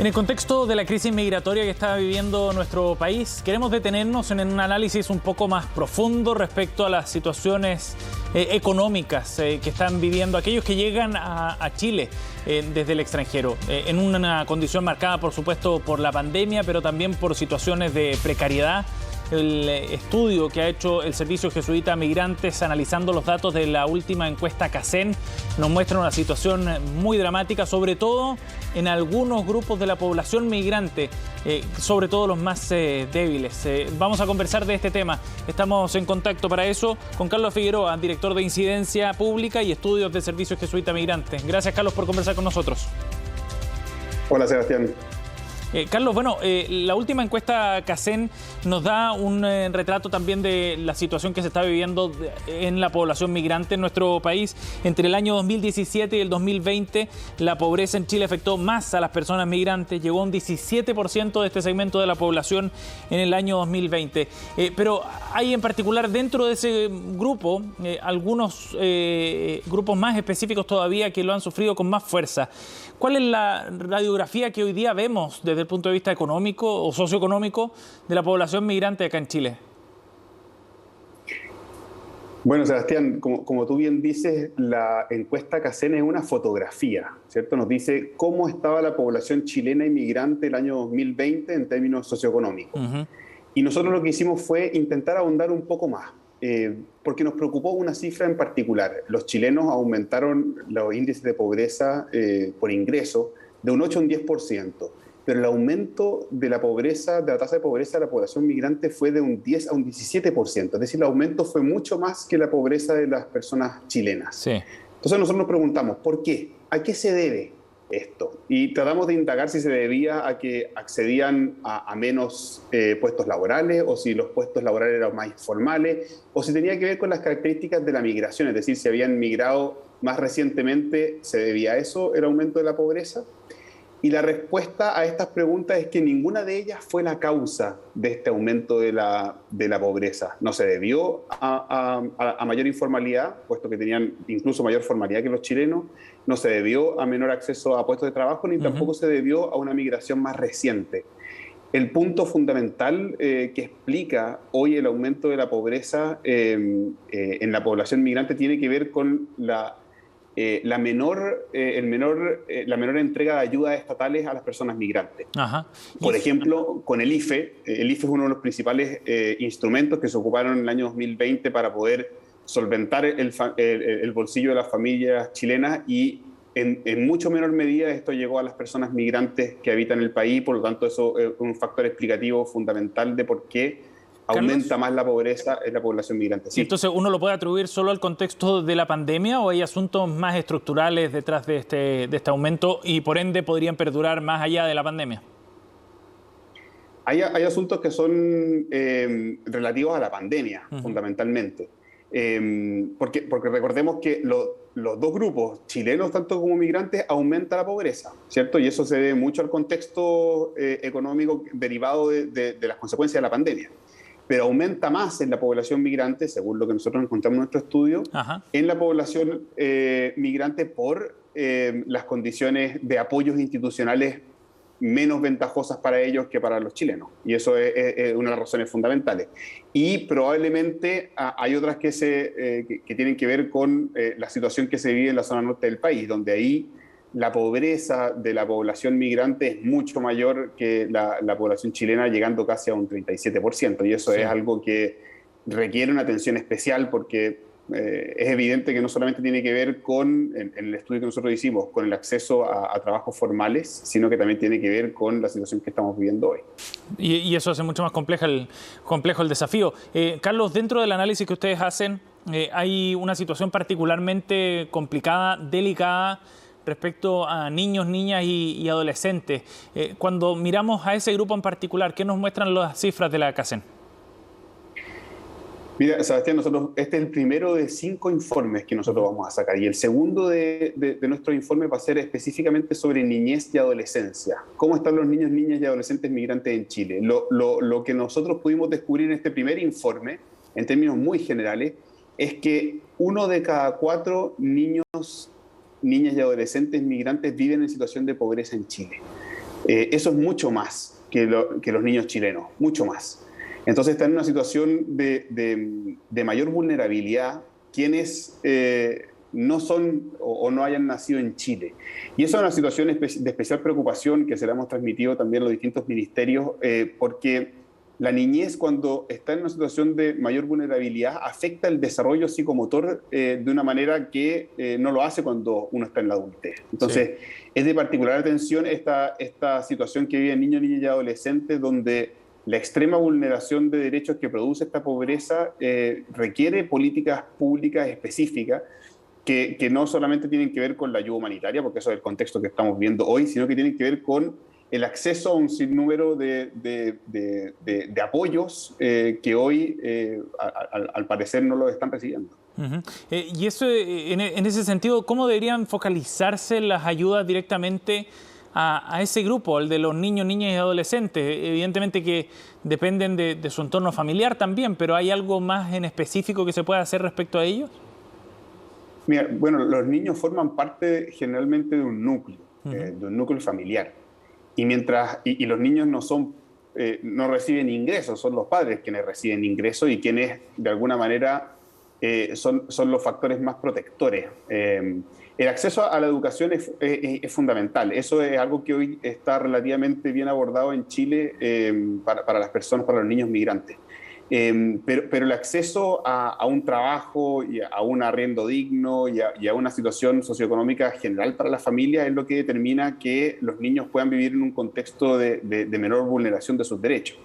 En el contexto de la crisis migratoria que está viviendo nuestro país, queremos detenernos en un análisis un poco más profundo respecto a las situaciones económicas que están viviendo aquellos que llegan a Chile desde el extranjero, en una condición marcada, por supuesto, por la pandemia, pero también por situaciones de precariedad. El estudio que ha hecho el Servicio Jesuita a Migrantes analizando los datos de la última encuesta CACEN nos muestra una situación muy dramática, sobre todo en algunos grupos de la población migrante, sobre todo los más débiles. Vamos a conversar de este tema. Estamos en contacto para eso con Carlos Figueroa, director de Incidencia Pública y Estudios del Servicio Jesuita a Migrantes. Gracias, Carlos, por conversar con nosotros. Hola, Sebastián. Carlos, bueno, la última encuesta CACEN nos da un retrato también de la situación que se está viviendo en la población migrante en nuestro país. Entre el año 2017 y el 2020, la pobreza en Chile afectó más a las personas migrantes. Llegó a un 17% de este segmento de la población en el año 2020. Pero hay en particular dentro de ese grupo algunos grupos más específicos todavía que lo han sufrido con más fuerza. ¿Cuál es la radiografía que hoy día vemos desde el punto de vista económico o socioeconómico de la población migrante acá en Chile? Bueno, Sebastián, como tú bien dices, la encuesta CACEN es una fotografía, ¿cierto? Nos dice cómo estaba la población chilena inmigrante el año 2020 en términos socioeconómicos. Y nosotros lo que hicimos fue intentar ahondar un poco más, porque nos preocupó una cifra en particular. Los chilenos aumentaron los índices de pobreza por ingreso de un 8 a un 10%, pero el aumento de la pobreza, de la tasa de pobreza de la población migrante fue de un 10 a un 17%. Es decir, el aumento fue mucho más que la pobreza de las personas chilenas. Sí. Entonces nosotros nos preguntamos, ¿por qué? ¿A qué se debe esto? Y tratamos de indagar si se debía a que accedían a menos puestos laborales, o si los puestos laborales eran más informales, o si tenía que ver con las características de la migración, es decir, si habían migrado más recientemente, ¿se debía a eso el aumento de la pobreza? Y la respuesta a estas preguntas es que ninguna de ellas fue la causa de este aumento de la pobreza. No se debió a mayor informalidad, puesto que tenían incluso mayor formalidad que los chilenos. No se debió a menor acceso a puestos de trabajo, ni tampoco se debió a una migración más reciente. El punto fundamental que explica hoy el aumento de la pobreza en la población migrante tiene que ver con la menor entrega de ayudas estatales a las personas migrantes. Ajá. Por ejemplo, con el IFE. El IFE es uno de los principales instrumentos que se ocuparon en el año 2020 para poder solventar el bolsillo de las familias chilenas, y en mucho menor medida esto llegó a las personas migrantes que habitan el país. Por lo tanto, eso es un factor explicativo fundamental de por qué aumenta más la pobreza en la población migrante. Sí. Entonces, ¿uno lo puede atribuir solo al contexto de la pandemia o hay asuntos más estructurales detrás de este aumento y por ende podrían perdurar más allá de la pandemia? Hay asuntos que son relativos a la pandemia, fundamentalmente. Porque recordemos que los dos grupos, chilenos tanto como migrantes, aumenta la pobreza, ¿cierto? Y eso se debe mucho al contexto económico derivado de las consecuencias de la pandemia. Pero aumenta más en la población migrante, según lo que nosotros encontramos en nuestro estudio, en la población migrante por las condiciones de apoyos institucionales menos ventajosas para ellos que para los chilenos. Y eso es una de las razones fundamentales. Y probablemente hay otras que tienen que ver con la situación que se vive en la zona norte del país, donde ahí la pobreza de la población migrante es mucho mayor que la población chilena, llegando casi a un 37%. Y eso es algo que requiere una atención especial, porque es evidente que no solamente tiene que ver con, en el estudio que nosotros hicimos, con el acceso a trabajos formales, sino que también tiene que ver con la situación que estamos viviendo hoy. Y eso hace mucho más complejo el desafío. Carlos, dentro del análisis que ustedes hacen, hay una situación particularmente complicada, delicada, respecto a niños, niñas y adolescentes. Cuando miramos a ese grupo en particular, ¿qué nos muestran las cifras de la CACEN? Mira, Sebastián, este es el primero de 5 informes que nosotros vamos a sacar, y el segundo de nuestro informe va a ser específicamente sobre niñez y adolescencia. ¿Cómo están los niños, niñas y adolescentes migrantes en Chile? Lo que nosotros pudimos descubrir en este primer informe, en términos muy generales, es que 1 de cada 4 niños, niñas y adolescentes migrantes viven en situación de pobreza en Chile. Eso es mucho más que los niños chilenos, mucho más. Entonces están en una situación de mayor vulnerabilidad quienes no son o no hayan nacido en Chile. Y eso es una situación de especial preocupación que se la hemos transmitido también a los distintos ministerios, porque la niñez, cuando está en una situación de mayor vulnerabilidad, afecta el desarrollo psicomotor de una manera que no lo hace cuando uno está en la adultez. Entonces, sí, es de particular atención esta situación que viven niños, niñas y adolescentes, donde la extrema vulneración de derechos que produce esta pobreza requiere políticas públicas específicas que no solamente tienen que ver con la ayuda humanitaria, porque eso es el contexto que estamos viendo hoy, sino que tienen que ver con el acceso a un sinnúmero de apoyos que hoy, al parecer, no lo están recibiendo. Y eso, en ese sentido, ¿cómo deberían focalizarse las ayudas directamente a ese grupo, el de los niños, niñas y adolescentes? Evidentemente que dependen de su entorno familiar también, pero ¿hay algo más en específico que se pueda hacer respecto a ellos? Mira, bueno, los niños forman parte generalmente de un núcleo familiar. Y los niños no reciben ingresos, son los padres quienes reciben ingresos y quienes de alguna manera son los factores más protectores. El acceso a la educación es fundamental. Eso es algo que hoy está relativamente bien abordado en Chile para las personas, para los niños migrantes. Pero el acceso a un trabajo y a un arriendo digno y a una situación socioeconómica general para la familia es lo que determina que los niños puedan vivir en un contexto de menor vulneración de sus derechos.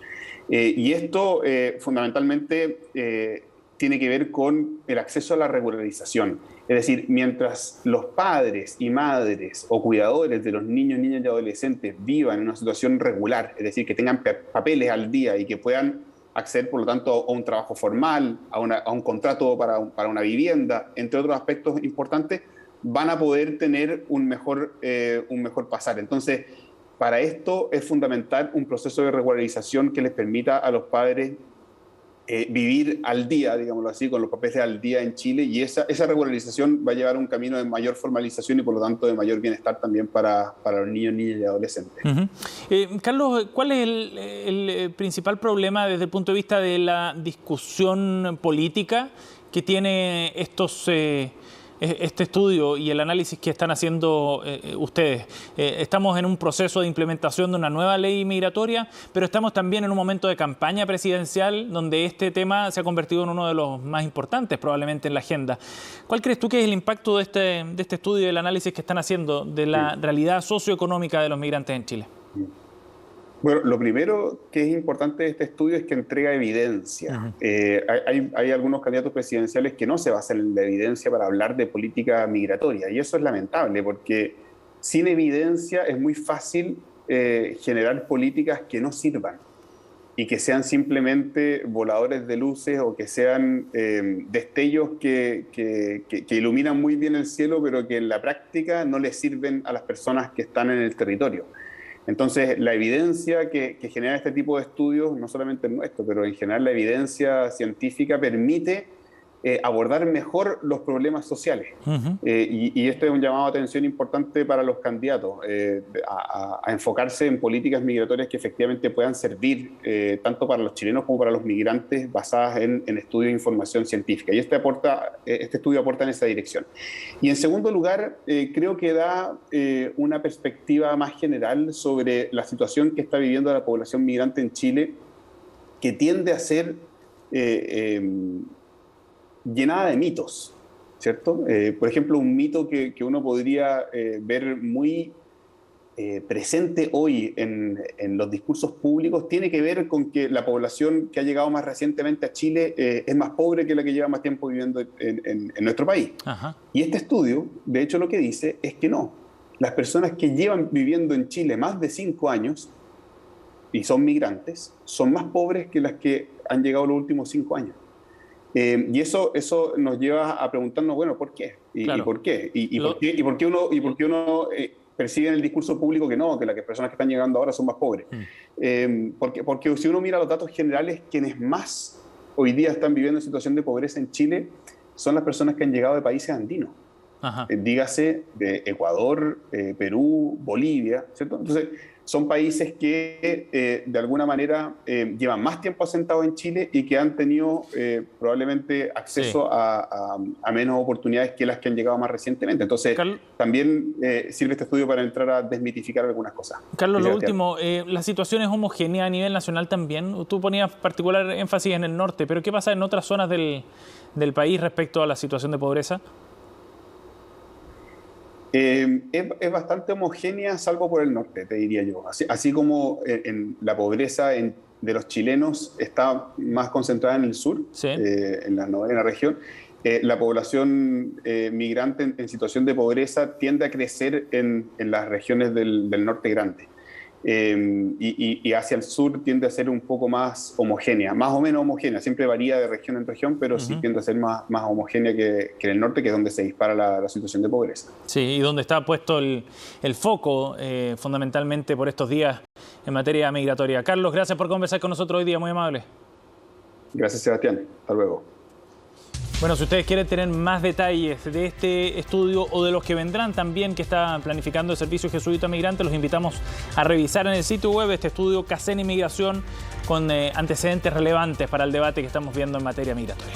Y esto fundamentalmente tiene que ver con el acceso a la regularización. Es decir, mientras los padres y madres o cuidadores de los niños, niñas y adolescentes vivan en una situación regular, es decir, que tengan papeles al día y que puedan acceder, por lo tanto, a un trabajo formal, a un contrato para una vivienda, entre otros aspectos importantes, van a poder tener un mejor pasar. Entonces, para esto es fundamental un proceso de regularización que les permita a los padres vivir al día, digámoslo así, con los papeles al día en Chile, y esa regularización va a llevar un camino de mayor formalización y por lo tanto de mayor bienestar también para los niños, niñas y adolescentes. Carlos, ¿cuál es el principal problema desde el punto de vista de la discusión política que tiene este estudio y el análisis que están haciendo ustedes? Estamos en un proceso de implementación de una nueva ley migratoria, pero estamos también en un momento de campaña presidencial donde este tema se ha convertido en uno de los más importantes probablemente en la agenda. ¿Cuál crees tú que es el impacto de este estudio y el análisis que están haciendo de la realidad socioeconómica de los migrantes en Chile? Bueno, lo primero que es importante de este estudio es que entrega evidencia. Hay algunos candidatos presidenciales que no se basan en la evidencia para hablar de política migratoria, y eso es lamentable porque sin evidencia es muy fácil generar políticas que no sirvan y que sean simplemente voladores de luces o que sean destellos que iluminan muy bien el cielo, pero que en la práctica no les sirven a las personas que están en el territorio. Entonces, la evidencia que genera este tipo de estudios, no solamente el nuestro, pero en general la evidencia científica permite abordar mejor los problemas sociales. Y esto es un llamado de atención importante para los candidatos, a enfocarse en políticas migratorias que efectivamente puedan servir tanto para los chilenos como para los migrantes basadas en estudios e información científica. Y este estudio aporta en esa dirección. Y en segundo lugar, creo que da una perspectiva más general sobre la situación que está viviendo la población migrante en Chile, que tiende a ser llenada de mitos, ¿cierto? Por ejemplo, un mito que uno podría ver muy presente hoy en los discursos públicos tiene que ver con que la población que ha llegado más recientemente a Chile es más pobre que la que lleva más tiempo viviendo en nuestro país. Ajá. Y este estudio, de hecho, lo que dice es que no. Las personas que llevan viviendo en Chile más de 5 años y son migrantes, son más pobres que las que han llegado los últimos 5 años. Y eso nos lleva a preguntarnos, bueno, ¿por qué? Claro. ¿Y por qué? ¿Y por qué uno percibe en el discurso público que no, que las personas que están llegando ahora son más pobres? Porque si uno mira los datos generales, quienes más hoy día están viviendo en situación de pobreza en Chile son las personas que han llegado de países andinos. Dígase de Ecuador, Perú, Bolivia, ¿cierto? Entonces, son países que de alguna manera llevan más tiempo asentados en Chile y que han tenido probablemente acceso a menos oportunidades que las que han llegado más recientemente. Entonces, también sirve este estudio para entrar a desmitificar algunas cosas. Carlos, lo último, la situación es homogénea a nivel nacional también. Tú ponías particular énfasis en el norte, pero ¿qué pasa en otras zonas del país respecto a la situación de pobreza? Es bastante homogénea, salvo por el norte, te diría yo. Así como en la pobreza de los chilenos está más concentrada en el sur, sí, en la novena región, la población migrante en situación de pobreza tiende a crecer en las regiones del norte grande. Y hacia el sur tiende a ser un poco más homogénea, más o menos homogénea, siempre varía de región en región, pero sí tiende a ser más homogénea que en el norte, que es donde se dispara la situación de pobreza. Sí, y donde está puesto el foco fundamentalmente por estos días en materia migratoria. Carlos, gracias por conversar con nosotros hoy día, muy amable. Gracias, Sebastián. Hasta luego. Bueno, si ustedes quieren tener más detalles de este estudio o de los que vendrán también que está planificando el Servicio Jesuita Migrante, los invitamos a revisar en el sitio web este estudio CACEN Inmigración con antecedentes relevantes para el debate que estamos viendo en materia migratoria.